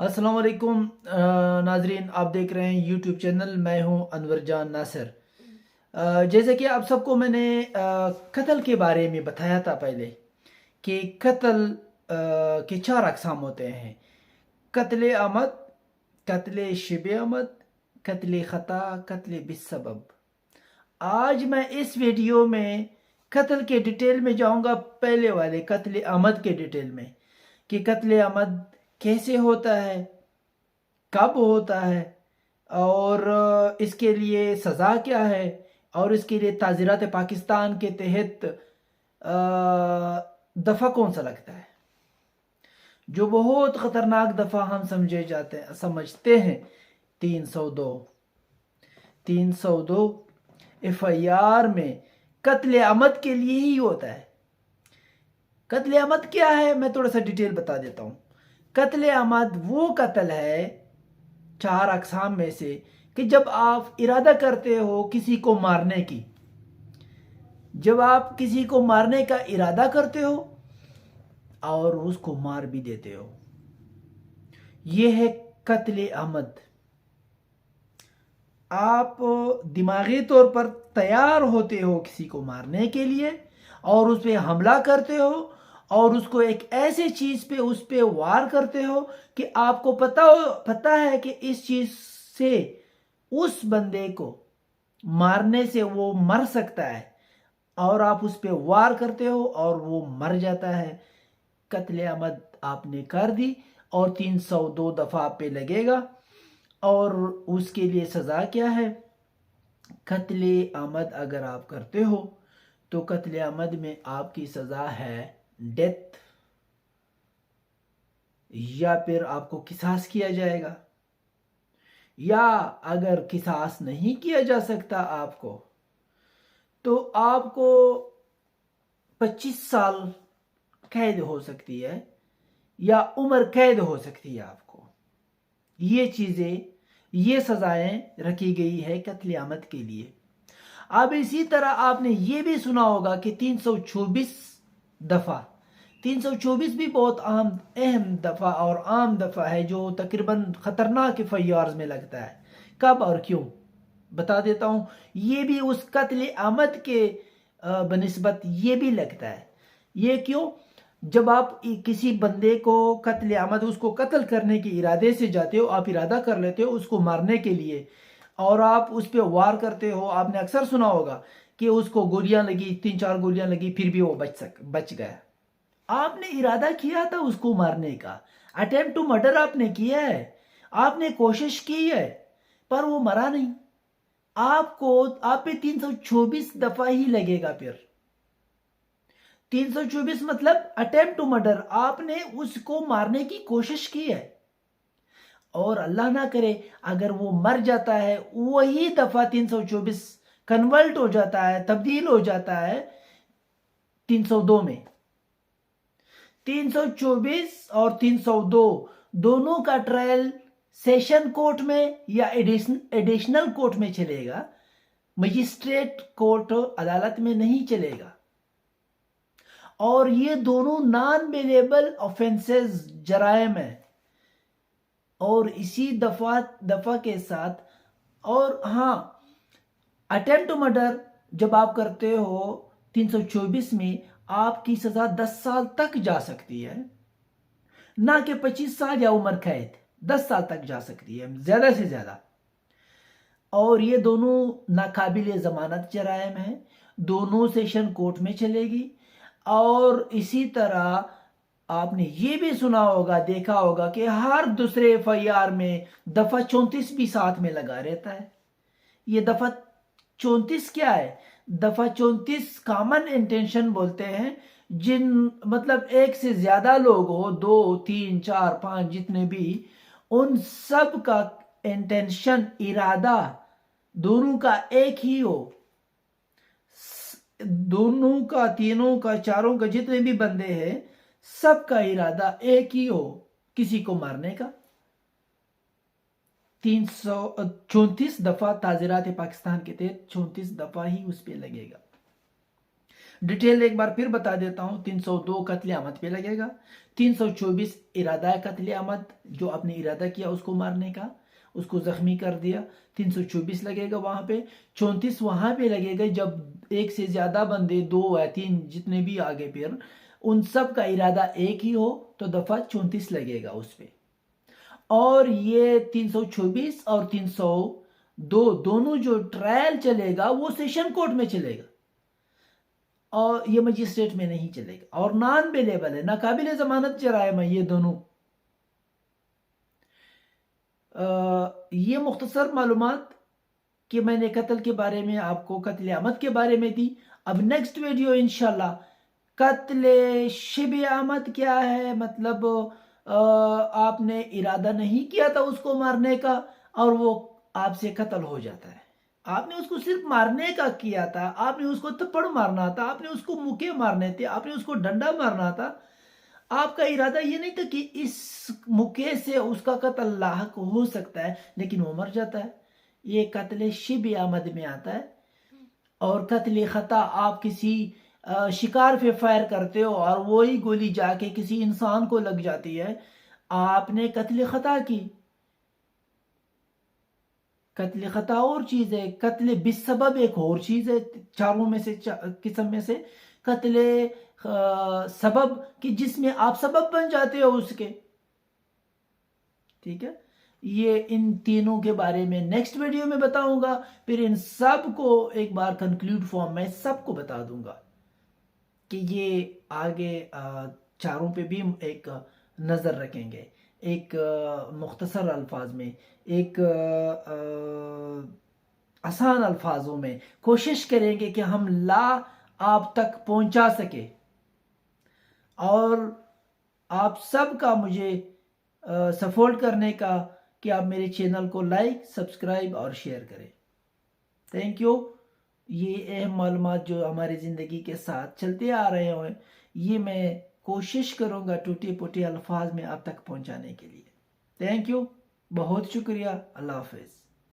अस्सलाम वालेकुम नाजरीन, आप देख रहे हैं यूट्यूब चैनल। मैं हूं अनवर जान नासिर। जैसे कि आप सबको मैंने कत्ल के बारे में बताया था पहले कि कत्ल के चार अक़साम होते हैं: कत्ल आमद, कत्ल शिबे आमद, कत्ल ख़ता, कत्ल बिस्सबब। आज मैं इस वीडियो में कत्ल के डिटेल में जाऊंगा, पहले वाले कत्ल आमद के डिटेल में कि कत्ल आमद कैसे होता है, कब होता है, और इसके लिए सज़ा क्या है, और इसके लिए ताज़ीरात पाकिस्तान के तहत दफ़ा कौन सा लगता है, जो बहुत ख़तरनाक दफ़ा हम समझते हैं। 302 FIR में कत्ल आमद के लिए ही होता है। कत्ल आमद क्या है, मैं थोड़ा सा डिटेल बता देता हूँ। कत्ल आमद वो कत्ल है चार अक़साम में से कि जब आप इरादा करते हो किसी को मारने की, जब आप किसी को मारने का इरादा करते हो और उसको मार भी देते हो, ये है कत्ल आमद। आप दिमागी तौर पर तैयार होते हो किसी को मारने के लिए और उस पर हमला करते हो और उसको एक ऐसे चीज़ पे उस पे वार करते हो कि आपको पता है कि इस चीज़ से उस बंदे को मारने से वो मर सकता है, और आप उस पे वार करते हो और वो मर जाता है। कत्ल आमद आपने कर दी और 302 दफ़ा पे लगेगा। और उसके लिए सज़ा क्या है? कत्ल आमद अगर आप करते हो तो कत्ल आमद में आपकी सज़ा है डेथ, या फिर आपको किसास किया जाएगा, या अगर किसास नहीं किया जा सकता आपको तो आपको 25 साल कैद हो सकती है या उम्र कैद हो सकती है आपको। ये चीज़ें, ये सज़ाएं रखी गई है कत्ल आमद के लिए। अब इसी तरह आपने ये भी सुना होगा कि 324 दफ़ा, 324 भी बहुत अहम दफ़ा और आम दफ़ा है जो तकरीबन ख़तरनाक FIRs में लगता है। कब और क्यों बता देता हूँ। ये भी उस कत्ल आमद के बनिस्बत ये भी लगता है। ये क्यों? जब आप किसी बंदे को कत्ल आमद, उसको कत्ल करने के इरादे से जाते हो, आप इरादा कर लेते हो उसको मारने के लिए और आप उस पर वार करते हो। आपने अक्सर सुना होगा कि उसको गोलियां लगी, 3-4 गोलियां लगी, फिर भी वो बच गया। आपने इरादा किया था उसको मारने का, अटेम्प्ट टू मर्डर आपने किया है, आपने कोशिश की है, पर वो मरा नहीं। आप पे 324 दफा ही लगेगा। फिर 324 मतलब अटेम्प्ट टू मर्डर, आपने उसको मारने की कोशिश की है और अल्लाह ना करे अगर वो मर जाता है, वही दफा 324 कन्वर्ट हो जाता है, तब्दील हो जाता है 302 में। 324 और 302 दोनों का ट्रायल सेशन कोर्ट में या एडिशनल कोर्ट में चलेगा, मजिस्ट्रेट कोर्ट अदालत में नहीं चलेगा। और ये दोनों नॉन बेलेबल ऑफेंसेस, जराइम है। और इसी दफा के साथ, और हाँ, अटेम्प्ट टू मर्डर जब आप करते हो 324 में, आपकी सजा 10 साल तक जा सकती है, ना कि 25 साल या उम्र कैद। 10 साल तक जा सकती है ज्यादा से ज्यादा। और ये दोनों नाकाबिल जमानत जराइम है, दोनों सेशन कोर्ट में चलेगी। और इसी तरह आपने ये भी सुना होगा, देखा होगा कि हर दूसरे FIR में दफा 34 भी साथ में लगा रहता है। ये दफा 34 क्या है? दफा 34 कॉमन इंटेंशन बोलते हैं, जिन मतलब एक से ज्यादा लोग हो, 2, 3, 4, 5 जितने भी, उन सब का इंटेंशन, इरादा दोनों का एक ही हो। दोनों का, तीनों का, चारों का, जितने भी बंदे हैं सबका इरादा एक ही हो, किसी को मारने का। 334 दफा ताज़ीरात पाकिस्तान के तहत 34 दफा ही उस पर लगेगा। ڈیٹیل ایک بار پھر بتا دیتا ہوں. 302 قتل عامد پہ لگے گا. 324 ارادہ قتل عامد، جو آپ نے ارادہ کیا اس کو مارنے کا، اس کو زخمی کر دیا، 324 لگے گا وہاں پہ. 34 وہاں پہ لگے گا جب ایک سے زیادہ بندے، 2 یا 3 جتنے بھی آگے پھر، ان سب کا ارادہ ایک ہی ہو تو دفعہ 34 لگے گا اس پہ. اور یہ 324 اور 302 دونوں جو ٹرائل چلے گا وہ سیشن کورٹ میں چلے گا، اور یہ مجسٹریٹ میں نہیں چلے گا، اور نان بیلیبل ہے، ناقابل ضمانت جرائم ہے یہ دونوں. یہ مختصر معلومات کہ میں نے قتل کے بارے میں آپ کو، قتل عامد کے بارے میں دی. اب نیکسٹ ویڈیو انشاءاللہ قتل شبہ عامد کیا ہے، مطلب آپ نے ارادہ نہیں کیا تھا اس کو مارنے کا اور وہ آپ سے قتل ہو جاتا ہے. آپ نے اس کو صرف مارنے کا کیا تھا، آپ نے اس کو تھپڑ مارنا تھا، آپ نے اس کو مکے مارنے تھے، آپ نے اس کو ڈنڈا مارنا تھا. آپ کا ارادہ یہ نہیں تھا کہ اس مکے سے اس کا قتل لاحق ہو سکتا ہے، لیکن وہ مر جاتا ہے. یہ قتل شبہ عامد میں آتا ہے. اور قتل خطا، آپ کسی شکار پہ فائر کرتے ہو اور وہی گولی جا کے کسی انسان کو لگ جاتی ہے، آپ نے قتل خطا کی. قتل خطا اور چیز ہے، قتل بسبب ایک اور چیز ہے. چاروں میں سے، قسم میں سے قتل سبب کہ جس میں آپ سبب بن جاتے ہو اس کے. ٹھیک ہے، یہ ان تینوں کے بارے میں نیکسٹ ویڈیو میں بتاؤں گا. پھر ان سب کو ایک بار کنکلوڈ فارم میں سب کو بتا دوں گا کہ یہ آگے چاروں پہ بھی ایک نظر رکھیں گے، ایک مختصر الفاظ میں، ایک آسان الفاظوں میں کوشش کریں گے کہ ہم لا آپ تک پہنچا سکے. اور آپ سب کا مجھے سپورٹ کرنے کا کہ آپ میرے چینل کو لائک، سبسکرائب اور شیئر کریں. Thank you. یہ اہم معلومات جو ہماری زندگی کے ساتھ چلتے آ رہے ہیں، یہ میں کوشش کروں گا ٹوٹے پھوٹے الفاظ میں آپ تک پہنچانے کے لیے. تھینک یو، بہت شکریہ. اللہ حافظ.